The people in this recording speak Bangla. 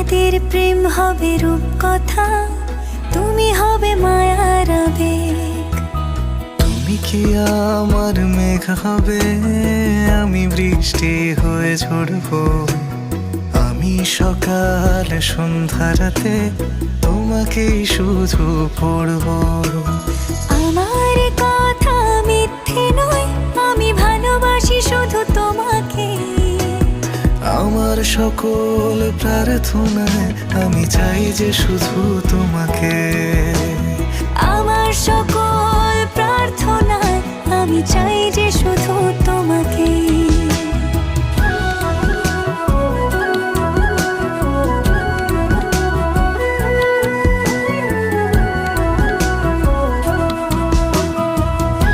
আমাদের প্রেম হবে রূপকথা, তুমি হবে মায়ার আবেগ। তুমি কি আমার মেঘ হবে, আমি বৃষ্টি হয়ে ঝরবো। আমি সকাল সন্ধ্যা রাতে তোমাকেই শুধু পড়বো। আমার কথা মিথ্যে নয়, আমি ভালোবাসি শুধু তোমাকে। আমার সকল প্রার্থনায় আমি চাই যে শুধু তোমাকে। আমার সকল প্রার্থনায় আমি চাই যে